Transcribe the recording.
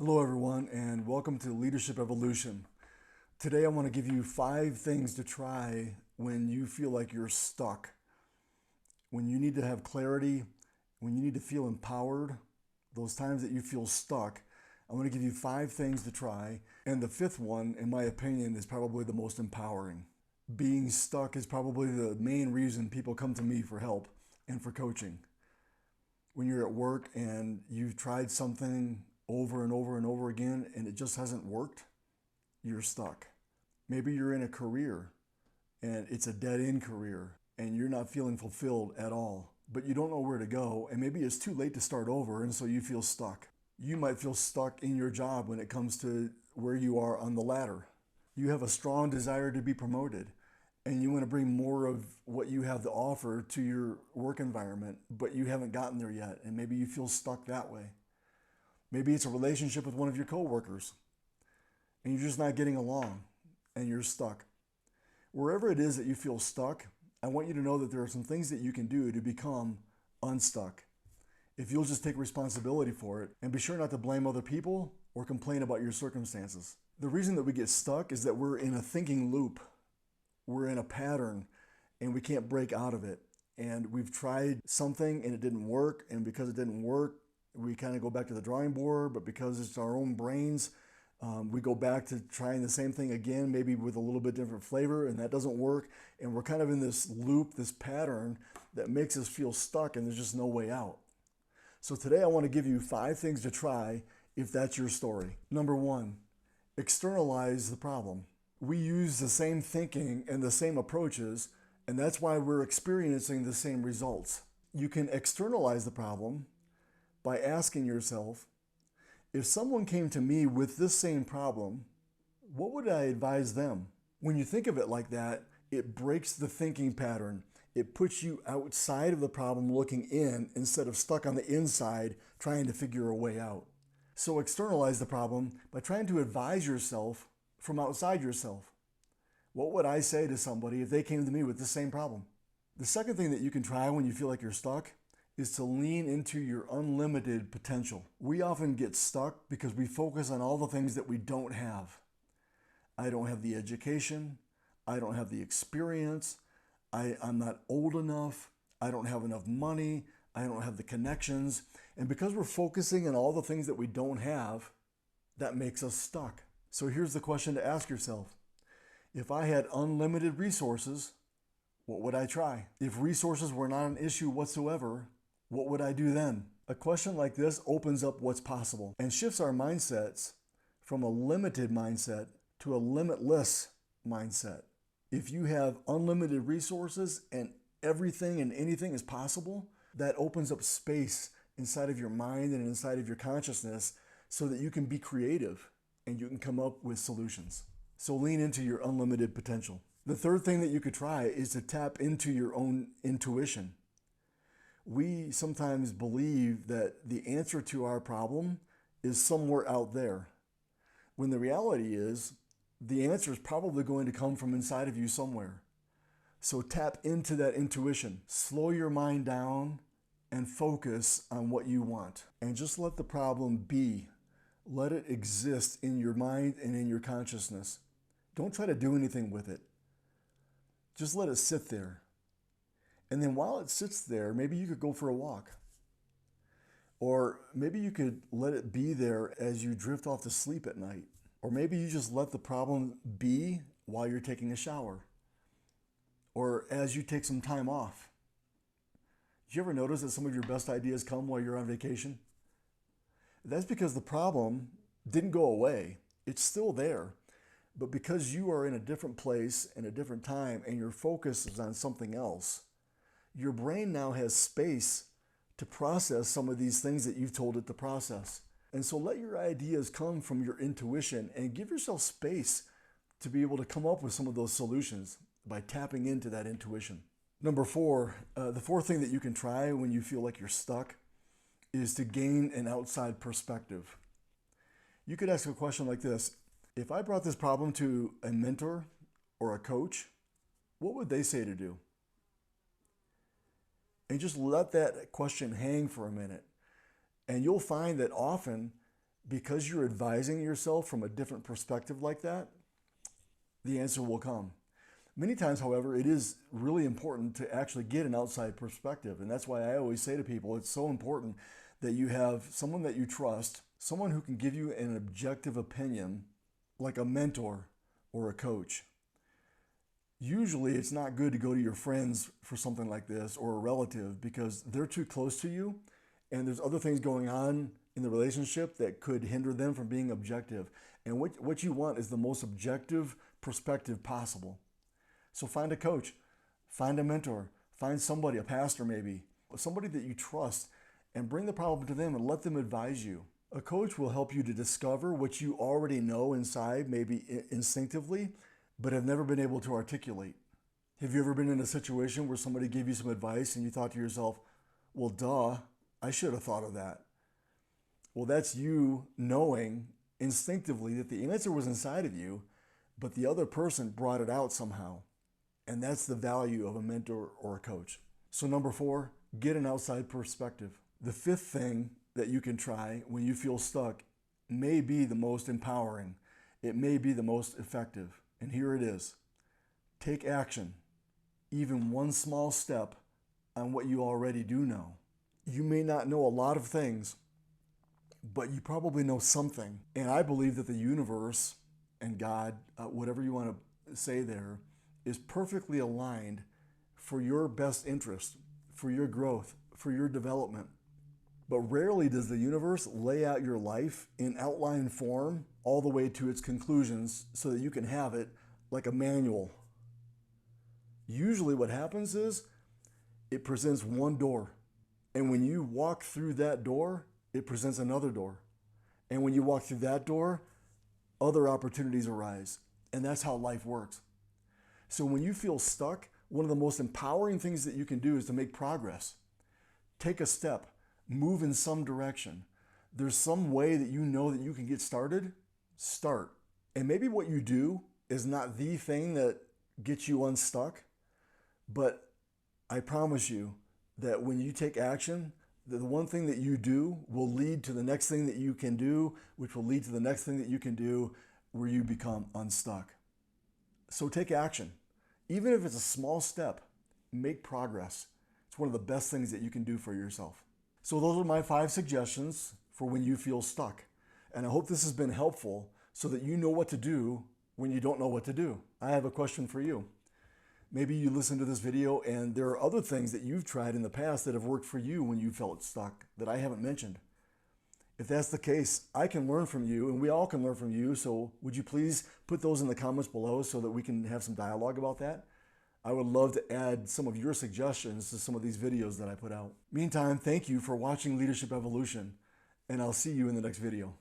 Hello, everyone, and welcome to Leadership Evolution. Today, I want to give you 5 things to try when you feel like you're stuck, when you need to have clarity, when you need to feel empowered, those times that you feel stuck. I want to give you 5 things to try. And the fifth one, in my opinion, is probably the most empowering. Being stuck is probably the main reason people come to me for help and for coaching. When you're at work and you've tried something over and over and over again and it just hasn't worked, you're stuck. Maybe you're in a career and it's a dead end career and you're not feeling fulfilled at all, but you don't know where to go, and maybe it's too late to start over, and so you feel stuck. You might feel stuck in your job when it comes to where you are on the ladder. You have a strong desire to be promoted and you want to bring more of what you have to offer to your work environment, but you haven't gotten there yet, and maybe you feel stuck that way. Maybe it's a relationship with one of your coworkers and you're just not getting along and you're stuck. Wherever it is that you feel stuck, I want you to know that there are some things that you can do to become unstuck. If you'll just take responsibility for it and be sure not to blame other people or complain about your circumstances. The reason that we get stuck is that we're in a thinking loop. We're in a pattern and we can't break out of it. And we've tried something and it didn't work. And because it didn't work, we kind of go back to the drawing board. But because it's our own brains, we go back to trying the same thing again, maybe with a little bit different flavor, and that doesn't work. And we're kind of in this loop, this pattern that makes us feel stuck and there's just no way out. So today I want to give you 5 things to try if that's your story. Number 1, externalize the problem. We use the same thinking and the same approaches, and that's why we're experiencing the same results. You can externalize the problem by asking yourself, if someone came to me with this same problem, what would I advise them? When you think of it like that, it breaks the thinking pattern. It puts you outside of the problem looking in instead of stuck on the inside trying to figure a way out. So externalize the problem by trying to advise yourself from outside yourself. What would I say to somebody if they came to me with the same problem? The second thing that you can try when you feel like you're stuck is to lean into your unlimited potential. We often get stuck because we focus on all the things that we don't have. I don't have the education. I don't have the experience. I'm not old enough. I don't have enough money. I don't have the connections. And because we're focusing on all the things that we don't have, that makes us stuck. So here's the question to ask yourself. If I had unlimited resources, what would I try? If resources were not an issue whatsoever, what would I do then? A question like this opens up what's possible and shifts our mindsets from a limited mindset to a limitless mindset. If you have unlimited resources and everything and anything is possible, that opens up space inside of your mind and inside of your consciousness so that you can be creative and you can come up with solutions. So lean into your unlimited potential. The third thing that you could try is to tap into your own intuition. We sometimes believe that the answer to our problem is somewhere out there, when the reality is the answer is probably going to come from inside of you somewhere. So tap into that intuition. Slow your mind down and focus on what you want. And just let the problem be. Let it exist in your mind and in your consciousness. Don't try to do anything with it. Just let it sit there. And then while it sits there, maybe you could go for a walk. Or maybe you could let it be there as you drift off to sleep at night. Or maybe you just let the problem be while you're taking a shower. Or as you take some time off. Did you ever notice that some of your best ideas come while you're on vacation? That's because the problem didn't go away. It's still there. But because you are in a different place and a different time and your focus is on something else, your brain now has space to process some of these things that you've told it to process. And so let your ideas come from your intuition and give yourself space to be able to come up with some of those solutions by tapping into that intuition. Number 4, the fourth thing that you can try when you feel like you're stuck is to gain an outside perspective. You could ask a question like this. If I brought this problem to a mentor or a coach, what would they say to do? And just let that question hang for a minute. And you'll find that often because you're advising yourself from a different perspective like that, the answer will come. Many times, however, it is really important to actually get an outside perspective. And that's why I always say to people, it's so important that you have someone that you trust, someone who can give you an objective opinion, like a mentor or a coach. Usually it's not good to go to your friends for something like this or a relative because they're too close to you and there's other things going on in the relationship that could hinder them from being objective. And what you want is the most objective perspective possible. So find a coach, find a mentor, find somebody, a pastor maybe, somebody that you trust, and bring the problem to them and let them advise you. A coach will help you to discover what you already know inside, maybe instinctively, but have never been able to articulate. Have you ever been in a situation where somebody gave you some advice and you thought to yourself, well, duh, I should have thought of that? Well, that's you knowing instinctively that the answer was inside of you, but the other person brought it out somehow. And that's the value of a mentor or a coach. So number 4, get an outside perspective. The 5th thing that you can try when you feel stuck may be the most empowering. It may be the most effective. And here it is. Take action, even one small step on what you already do know. You may not know a lot of things, but you probably know something. And I believe that the universe and God, whatever you want to say there, is perfectly aligned for your best interest, for your growth, for your development. But rarely does the universe lay out your life in outline form all the way to its conclusions so that you can have it like a manual. Usually what happens is it presents one door. And when you walk through that door, it presents another door. And when you walk through that door, other opportunities arise. And that's how life works. So when you feel stuck, one of the most empowering things that you can do is to make progress. Take a step, move in some direction. There's some way that you know that you can get started, start. And maybe what you do is not the thing that gets you unstuck, but I promise you that when you take action, the one thing that you do will lead to the next thing that you can do, which will lead to the next thing that you can do where you become unstuck. So take action. Even if it's a small step, make progress. It's one of the best things that you can do for yourself. So those are my 5 suggestions for when you feel stuck. And I hope this has been helpful so that you know what to do when you don't know what to do. I have a question for you. Maybe you listen to this video and there are other things that you've tried in the past that have worked for you when you felt stuck that I haven't mentioned. If that's the case, I can learn from you and we all can learn from you. So would you please put those in the comments below so that we can have some dialogue about that? I would love to add some of your suggestions to some of these videos that I put out. Meantime, thank you for watching Leadership Evolution, and I'll see you in the next video.